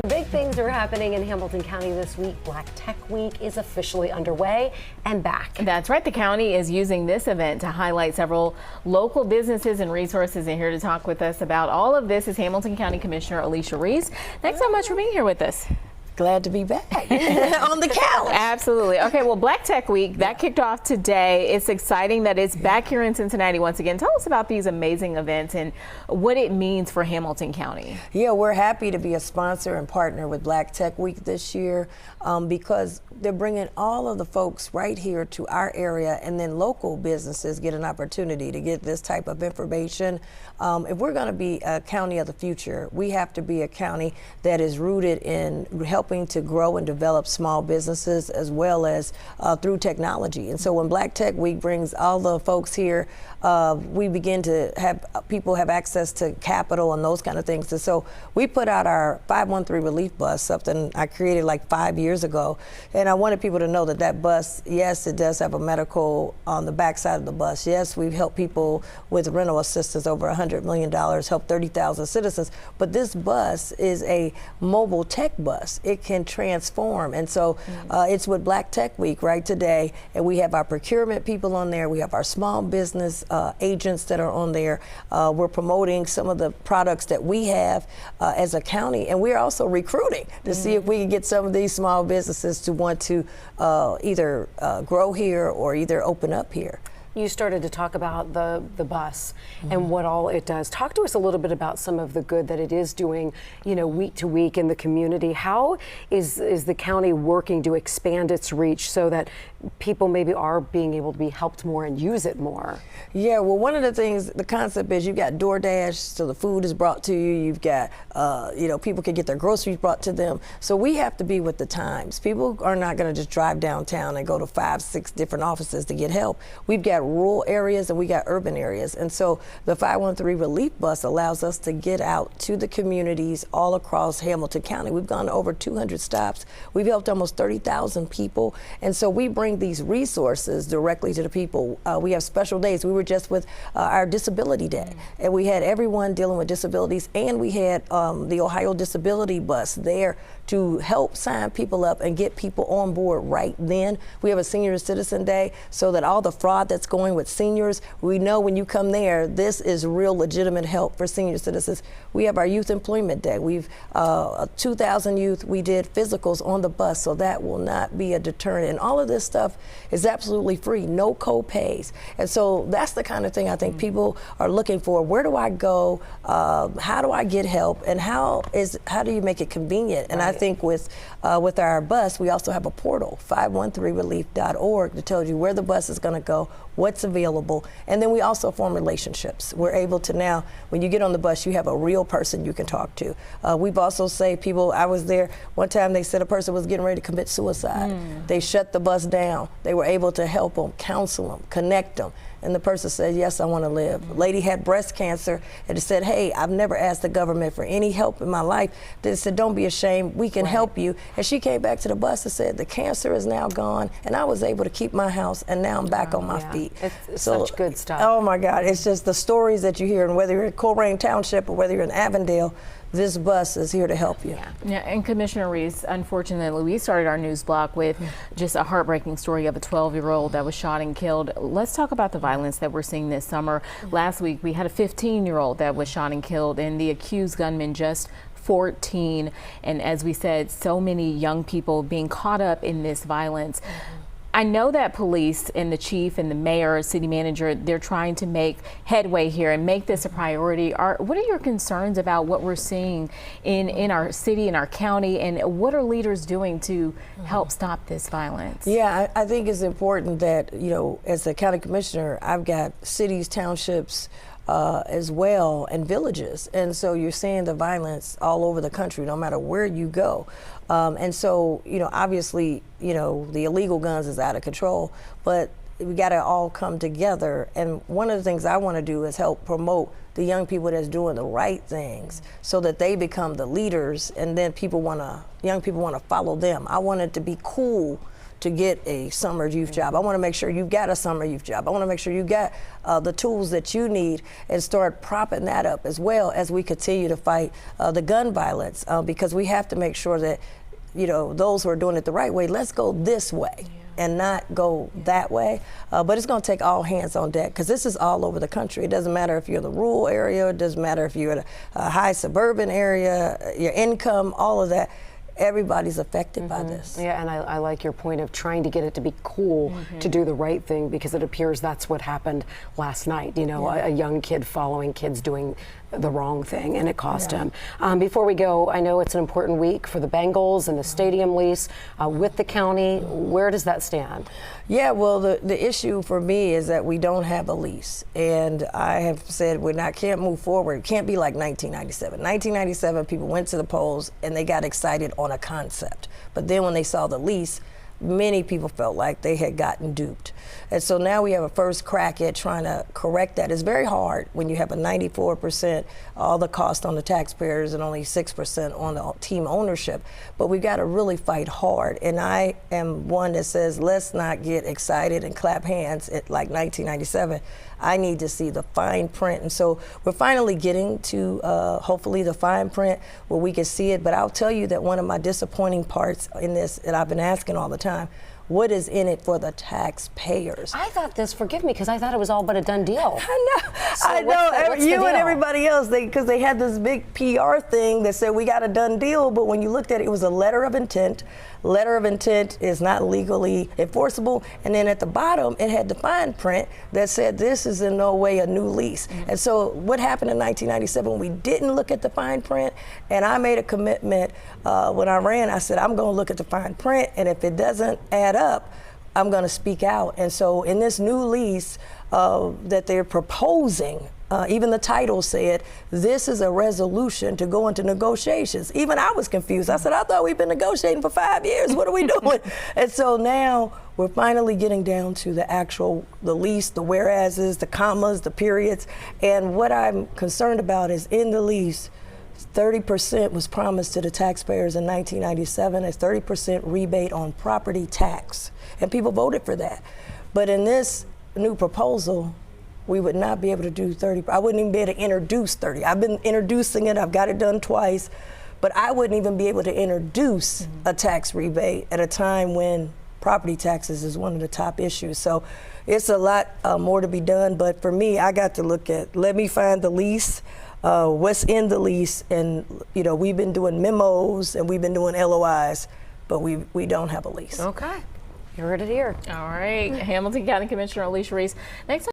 Big things are happening in Hamilton County this week. Black Tech Week is officially underway and back. That's right. The county is using this event to highlight several local businesses and resources. And here to talk with us about all of this is Hamilton County Commissioner Alicia Reese. Thanks so much for being here with us. Glad to be back on the couch. Absolutely. Okay, well, Black Tech Week, that kicked off today. It's exciting that it's back here in Cincinnati once again. Tell us about these amazing events and what it means for Hamilton County. Yeah, we're happy to be a sponsor and partner with Black Tech Week this year because they're bringing all of the folks right here to our area, and then local businesses get an opportunity to get this type of information. If we're going to be a county of the future, we have to be a county that is rooted in helping to grow and develop small businesses as well as through technology. And so when Black Tech Week brings all the folks here, we begin to have people have access to capital and those kind of things. And so we put out our 513 relief bus, something I created like 5 years ago. And I wanted people to know that that bus, yes, it does have a medical on the back side of the bus. Yes, we've helped people with rental assistance, over $100 million, helped 30,000 citizens. But this bus is a mobile tech bus. It can transform. And so it's with Black Tech Week right today. And we have our procurement people on there. We have our small business agents that are on there. We're promoting some of the products that we have as a county. And we're also recruiting to see if we can get some of these small businesses to want to either grow here or either open up here. You started to talk about the bus and what all it does. Talk to us a little bit about some of the good that it is doing, you know, week to week in the community. How is the county working to expand its reach so that people maybe are being able to be helped more and use it more? Yeah, well, one of the things, the concept is you've got DoorDash, so the food is brought to you. You've got, you know, people can get their groceries brought to them. So we have to be with the times. People are not going to just drive downtown and go to 5, 6 different offices to get help. We've got rural areas and we got urban areas. And so the 513 relief bus allows us to get out to the communities all across Hamilton County. We've gone to over 200 stops. We've helped almost 30,000 people. And so we bring these resources directly to the people. We have special days. We were just with our Disability Day, and we had everyone dealing with disabilities, and we had the Ohio Disability Bus there to help sign people up and get people on board right then. We have a Senior Citizen Day so that all the fraud that's going with seniors, we know when you come there, this is real legitimate help for senior citizens. We have our Youth Employment Day. We've 2,000 youth, we did physicals on the bus, so that will not be a deterrent. And all of this stuff is absolutely free, no co-pays. And so that's the kind of thing I think people are looking for. Where do I go? How do I get help? And how do you make it convenient? And I think with our bus, we also have a portal, 513relief.org, that tells you where the bus is going to go, what's available, and then we also form relationships. We're able to now, when you get on the bus, you have a real person you can talk to. We've also saved people. I was there one time, they said a person was getting ready to commit suicide. They shut the bus down. They were able to help them, counsel them, connect them. And the person said, yes, I want to live. A lady had breast cancer and said, hey, I've never asked the government for any help in my life. They said, don't be ashamed, we can help you. And she came back to the bus and said, the cancer is now gone, and I was able to keep my house, and now I'm back on my feet. It's such good stuff. Oh my God, it's just the stories that you hear, and whether you're in Colerain Township or whether you're in Avondale, this bus is here to help you. Yeah, and Commissioner Reese, unfortunately, we started our news block with just a heartbreaking story of a 12-year-old that was shot and killed. Let's talk about the violence that we're seeing this summer. Last week, we had a 15-year-old that was shot and killed, and the accused gunman just 14. And as we said, so many young people being caught up in this violence. I know that police and the chief and the mayor, city manager, they're trying to make headway here and make this a priority. What are your concerns about what we're seeing in our city, in our county, and what are leaders doing to help stop this violence? Yeah, I think it's important that, you know, as a county commissioner, I've got cities, townships, as well, and villages. And so you're seeing the violence all over the country, no matter where you go. And so, you know, obviously, you know, the illegal guns is out of control, but we got to all come together. And one of the things I want to do is help promote the young people that's doing the right things so that they become the leaders, and then young people want to follow them. I want it to be cool to get a summer youth job. I want to make sure you've got a summer youth job. I want to make sure you got the tools that you need, and start propping that up as well as we continue to fight the gun violence, because we have to make sure that, you know, those who are doing it the right way, let's go this way and not go that way. But it's going to take all hands on deck, because this is all over the country. It doesn't matter if you're in the rural area, it doesn't matter if you're in a high suburban area, your income, all of that. Everybody's affected by this. Yeah, and I like your point of trying to get it to be cool to do the right thing, because it appears that's what happened last night. You know, a young kid following kids doing the wrong thing, and it cost him. Before we go, I know it's an important week for the Bengals and the stadium lease with the county. Where does that stand? Yeah, well, the issue for me is that we don't have a lease, and I have said can't move forward. It can't be like 1997. 1997, people went to the polls and they got excited on a concept, but then when they saw the lease, many people felt like they had gotten duped. And so now we have a first crack at trying to correct that. It's very hard when you have a 94% all the cost on the taxpayers and only 6% on the team ownership. But we've got to really fight hard. And I am one that says, let's not get excited and clap hands at like 1997. I need to see the fine print. And so we're finally getting to hopefully the fine print where we can see it. But I'll tell you that one of my disappointing parts in this, and I've been asking all the time, what is in it for the taxpayers? I thought this, forgive me, because I thought it was all but a done deal. I know, So I know. what's the You deal? and everybody else, because they had this big PR thing that said we got a done deal, but when you looked at it, it was a letter of intent. Letter of intent is not legally enforceable, and then at the bottom, it had the fine print that said this is in no way a new lease. And so what happened in 1997, we didn't look at the fine print, and I made a commitment when I ran. I said, I'm going to look at the fine print, and if it doesn't add up, I'm going to speak out. And so in this new lease that they're proposing, even the title said, this is a resolution to go into negotiations. Even I was confused. I said, I thought we've been negotiating for 5 years. What are we doing? And so now we're finally getting down to the lease, the whereases, the commas, the periods. And what I'm concerned about is in the lease, 30% was promised to the taxpayers in 1997 as 30% rebate on property tax. And people voted for that. But in this new proposal, we would not be able to do 30. I wouldn't even be able to introduce 30. I've been introducing it, I've got it done twice, but I wouldn't even be able to introduce a tax rebate at a time when property taxes is one of the top issues. So it's a lot more to be done, but for me, I got to look at, let me find the lease, what's in the lease, and you know, we've been doing memos and we've been doing LOIs, but we don't have a lease. Okay, you heard it here. All right, Hamilton County Commissioner Alicia Reese. Next time